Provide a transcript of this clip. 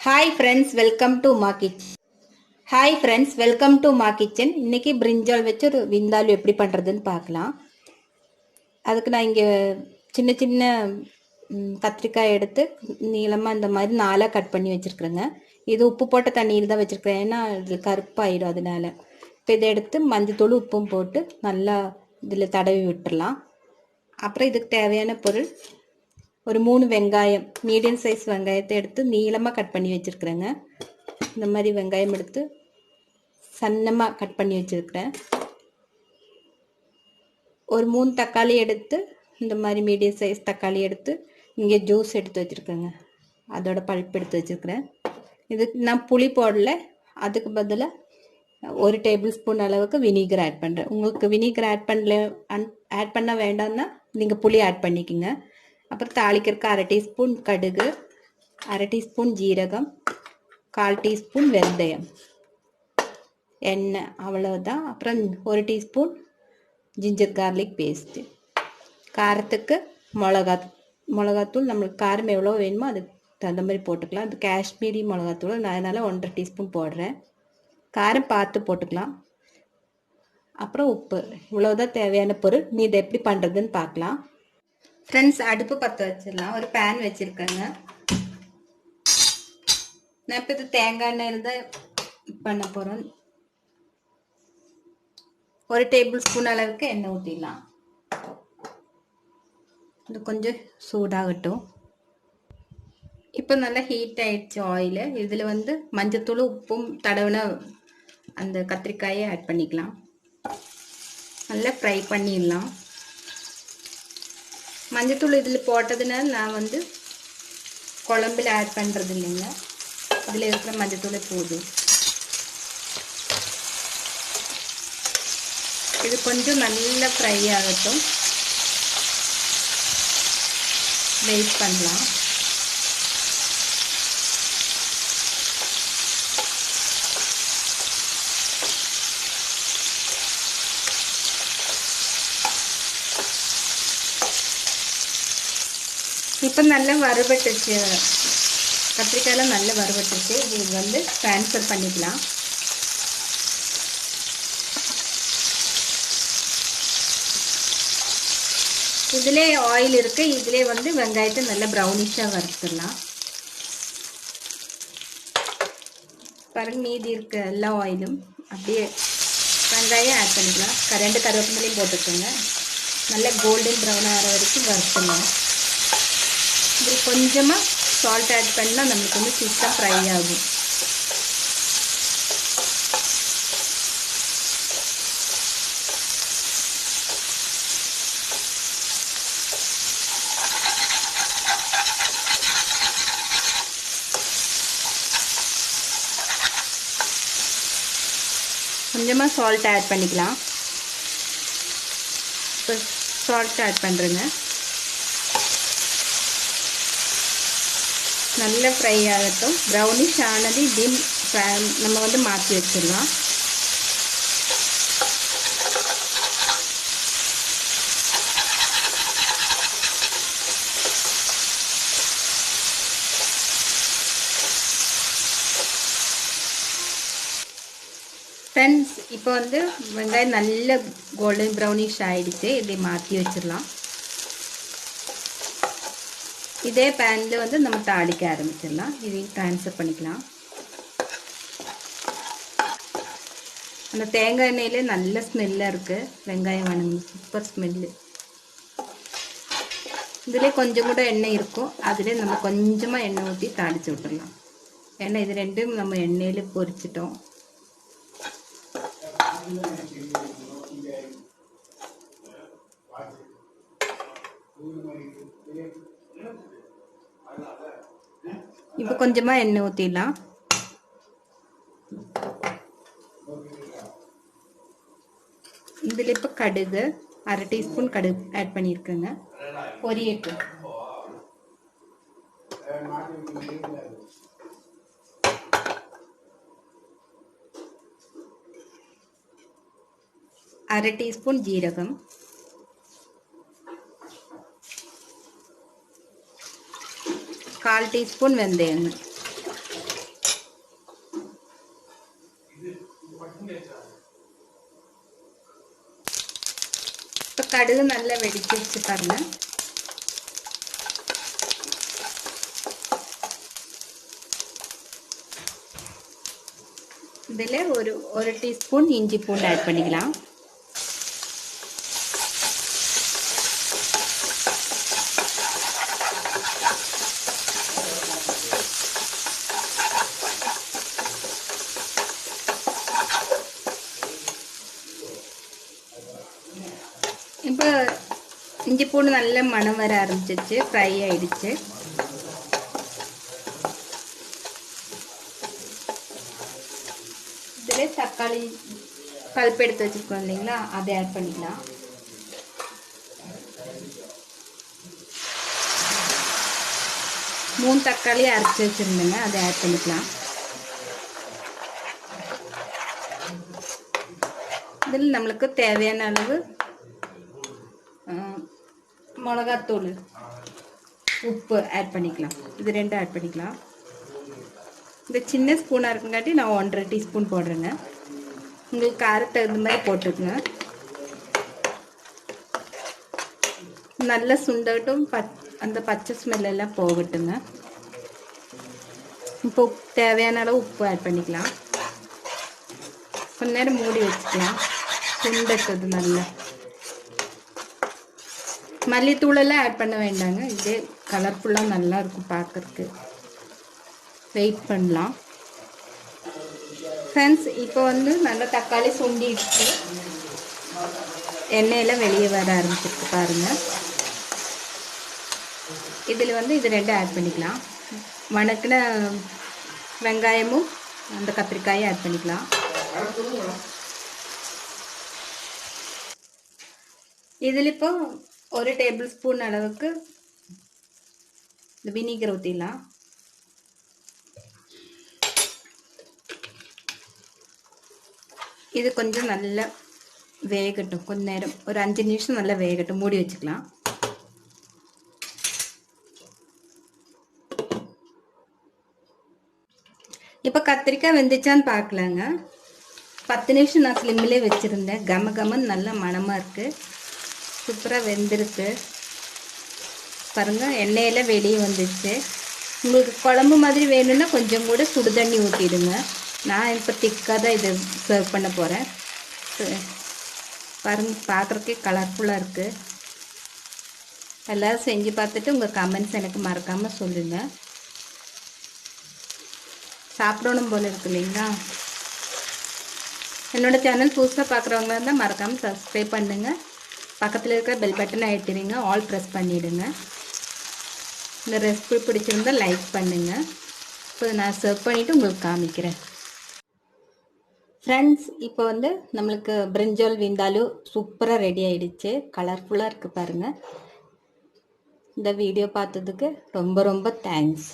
Hi friends, welcome to my kitchen. Hi friends, welcome to my kitchen. இன்னைக்கு பிரிஞ்சால் வச்சு ஒரு விந்தாலு எப்படி பண்றதுன்னு பார்க்கலாம். அதுக்கு நான் இங்க சின்ன சின்ன கத்திரிக்காய் எடுத்து நீளமா இந்த மாதிரி நாலா கட் பண்ணி வச்சிருக்கேங்க. இது உப்பு போட்ட தண்ணியில் தான் வச்சிருக்கேன். ஏன்னா இது கருப்பாயிடும் அதனால. இப்போ இதை எடுத்து மஞ்சத்தூள் உப்பும் போட்டு நல்லா இதில் தடவி விட்டுடலாம். அப்புறம் இதுக்கு தேவையான பொருள் ஒரு 3 வெங்காயம், மீடியம் சைஸ் வெங்காயத்தை எடுத்து நீளமாக கட் பண்ணி வச்சுருக்குறேங்க. இந்த மாதிரி வெங்காயம் எடுத்து சன்னமாக கட் பண்ணி வச்சுருக்கிறேன். ஒரு 3 தக்காளி எடுத்து இந்த மாதிரி மீடியம் சைஸ் தக்காளி எடுத்து இங்கே ஜூஸ் எடுத்து வச்சுருக்கேங்க. அதோட பல்ப் எடுத்து வச்சுருக்கிறேன். இதுக்கு நான் புளி போடல, அதுக்கு பதிலாக 1 டேபிள் ஸ்பூன் அளவுக்கு வினிகர் ஆட் பண்ணுறேன். உங்களுக்கு வினிகர் ஆட் பண்ண வேண்டாம்னா நீங்கள் புளி ஆட் பண்ணிக்கோங்க. அப்புறம் தாளிக்கிறதுக்கு 1/2 டீஸ்பூன் கடுகு, 1/2 டீஸ்பூன் ஜீரகம், 1/4 டீஸ்பூன் வெந்தயம், எண்ணெய், அவ்வளோதான். அப்புறம் 1 டீஸ்பூன் ஜிஞ்சர் கார்லிக் பேஸ்ட்டு. காரத்துக்கு மிளகாத்தூள் நம்மளுக்கு காரம் எவ்வளோ வேணுமோ அதுக்கு தகுந்த மாதிரி போட்டுக்கலாம். அது காஷ்மீரி மிளகாத்தூள், நான் அதனால் 1/2 டீஸ்பூன் போடுறேன். காரம் பார்த்து போட்டுக்கலாம். அப்புறம் உப்பு, இவ்வளோதான் தேவையான பொருள். நீ இதை எப்படி பண்ணுறதுன்னு பார்க்கலாம். ஃப்ரெண்ட்ஸ், அடுப்பு பற்ற வச்சிடலாம். ஒரு பேன் வச்சுருக்கேங்க. நான் இப்போ இது தேங்காய் எண்ணெயில் தான் பண்ண போகிறோம். 1 டேபிள் ஸ்பூன் அளவுக்கு எண்ணெய் ஊற்றிடலாம். இது கொஞ்சம் சூடாகட்டும். இப்போ நல்லா ஹீட் ஆகிடுச்சு ஆயில். இதில் மஞ்சத்தூள் உப்பும் தடவின அந்த கத்திரிக்காயை ஆட் பண்ணிக்கலாம். நல்லா ஃப்ரை பண்ணிடலாம். மஞ்சத்தூள் இதில் போட்டதுனால நான் குழம்புல ஆட் பண்ணுறது இல்லைங்க. இதில் இருக்கிற மஞ்சத்தூளை போதும். இது கொஞ்சம் நல்லா ஃப்ரை ஆகட்டும். வெயிட் பண்ணலாம். இப்போ நல்லா வறுபட்டுச்சு, கத்திரிக்காயெல்லாம் நல்லா வறுபட்டுச்சு. இது ட்ரான்ஸ்ஃபர் பண்ணிக்கலாம். இதிலே ஆயில் இருக்குது. இதிலே வெங்காயத்தை நல்லா ப்ரௌனிஷாக வறுத்துடலாம். பாருங்க, மீதி இருக்க எல்லா ஆயிலும் அப்படியே வெங்காயம் ஆட் பண்ணிக்கலாம். 2 கருவேப்பிலையும் போட்டுக்கோங்க. நல்லா கோல்டன் ப்ரௌன் ஆகிற வரைக்கும் வறுத்துடலாம். இதில் கொஞ்சமாக சால்ட் ஆட் பண்ணால் நம்மளுக்கு சீக்கிரம் ஃப்ரை ஆகும். கொஞ்சமாக சால்ட் ஆட் பண்ணிக்கலாம். இப்போ சால்ட் ஆட் பண்ணுறேங்க. நல்லா ஃப்ரை ஆகட்டும். ப்ரௌனிஷ் ஆனது இப்படியும் நம்ம மாற்றி வச்சிடலாம். ஃப்ரெண்ட்ஸ், இப்போ வெங்காயம் நல்ல கோல்டன் ப்ரௌனிஷ் ஆகிடுச்சு. இப்படி மாற்றி வச்சிடலாம். இதே பேனில் நம்ம தாளிக்க ஆரம்பிச்சிடலாம். இதையும் ட்ரான்ஸ்ஃபர் பண்ணிக்கலாம். அந்த தேங்காய் எண்ணெயிலே நல்ல ஸ்மெல்லாக இருக்குது. வெங்காயம் வணங்கு சூப்பர் ஸ்மெல்லு. இதிலே கொஞ்சம் கூட எண்ணெய் இருக்கும். அதில் நம்ம கொஞ்சமாக எண்ணெய் ஊற்றி தாளித்து விட்டுடலாம். ஏன்னா இது ரெண்டும் நம்ம எண்ணெயில் பொரிச்சிட்டோம். இப்போ கொஞ்சமாக எண்ணெய் ஊற்றிடலாம். இதில் இப்போ கடுகு 1/2 டீஸ்பூன் கடுகு ஆட் பண்ணியிருக்கேங்க. பொரியட்டும். அரை டீஸ்பூன் ஜீரகம், 1/4 டீஸ்பூன் வெந்தயம், இப்போ கடுகு நல்லா வெடிச்சிருச்சு பாருங்க. இதில் ஒரு டீஸ்பூன் இஞ்சி பூண்டு ஆட் பண்ணிக்கலாம். இப்போ இஞ்சி பூண்டு நல்ல மணம் வர ஆரம்பிச்சிச்சு, ஃப்ரை ஆயிடுச்சு. இதில் தக்காளி பல்ப் எடுத்து வச்சுருக்கோம் இல்லைங்களா, அதை ஆட் பண்ணிக்கலாம். மூணு தக்காளி அரைச்சி வச்சுருந்தேங்க, அதை ஆட் பண்ணிக்கலாம். இதில் நம்மளுக்கு தேவையான அளவு மிளகாத்தூள், உப்பு ஆட் பண்ணிக்கலாம். இது ரெண்டும் ஆட் பண்ணிக்கலாம். இந்த சின்ன ஸ்பூனாக இருக்குங்காட்டி நான் 1.5 டீஸ்பூன் போடுறேங்க. உங்களுக்கு காரத்துக்கு தகுந்த மாதிரி போட்டுக்குங்க. நல்லா சுண்டட்டும், அந்த பச்சை ஸ்மெல்லாம் போகட்டுங்க. இப்போ தேவையான அளவு உப்பு ஆட் பண்ணிக்கலாம். கொஞ்ச நேரம் மூடி வச்சுக்கலாம், சுண்டட்டது நல்லா. மல்லித்தூளெல்லாம் ஆட் பண்ண வேண்டாங்க, இதே கலர்ஃபுல்லாக நல்லா இருக்கும் பார்க்கறதுக்கு. வெயிட் பண்ணலாம் ஃப்ரெண்ட்ஸ். இப்போ நல்லா தக்காளி சுண்டிடுச்சு, எண்ணெயெல்லாம் வெளியே வர ஆரம்பிச்சிருக்கு பாருங்கள். இதில் இது ரெண்டும் ஆட் பண்ணிக்கலாம். வணக்கின வெங்காயமும் அந்த கத்திரிக்காயும் ஆட் பண்ணிக்கலாம். இதில் இப்போ 1 டேபிள் ஸ்பூன் அளவுக்கு இந்த வினிகர் ஊற்றிடலாம். இது கொஞ்சம் நல்லா வேகட்டும், கொஞ்ச நேரம், ஒரு 5 நிமிஷம் நல்லா வேகட்டும், மூடி வச்சுக்கலாம். இப்போ கத்திரிக்காய் வெந்துச்சான்னு பார்க்கலாங்க. 10 நிமிஷம் நான் ஸ்லிம்மிலே வச்சுருந்தேன். கம கமன்னு நல்ல மணமாக இருக்குது, சூப்பராக வெந்திருக்கு பாருங்கள். எண்ணெயெல்லாம் வெளியே வந்துடுச்சு. உங்களுக்கு குழம்பு மாதிரி வேணும்னா கொஞ்சம் கூட சுடு தண்ணி ஊற்றிடுங்க. நான் இப்போ திக்காக தான் இதை சர்வ் பண்ண போகிறேன். பாருங்கள், பார்க்குறக்கே கலர்ஃபுல்லாக இருக்குது. எல்லோரும் செஞ்சு பார்த்துட்டு உங்கள் கமெண்ட்ஸ் எனக்கு மறக்காமல் சொல்லுங்கள். சாப்பிடணும் போல் இருக்கு இல்லைங்களா. என்னோடய சேனல் புதுசாக பார்க்குறவங்களா இருந்தால் மறக்காமல் சப்ஸ்கிரைப் பண்ணுங்கள். பக்கத்தில் இருக்கிற பெல் பட்டனை அழுத்திடுங்க, ஆல் ப்ரெஸ் பண்ணிவிடுங்க. இந்த ரெசிபி பிடிச்சிருந்தால் லைக் பண்ணுங்கள். இப்போ நான் சர்வ் பண்ணிவிட்டு உங்களுக்கு காமிக்கிறேன் ஃப்ரெண்ட்ஸ். இப்போ நம்மளுக்கு பிரிஞ்சால் விந்தாலு சூப்பராக ரெடி ஆகிடுச்சு, கலர்ஃபுல்லாக இருக்குது பாருங்கள். இந்த வீடியோ பார்த்ததுக்கு ரொம்ப ரொம்ப தேங்க்ஸ்.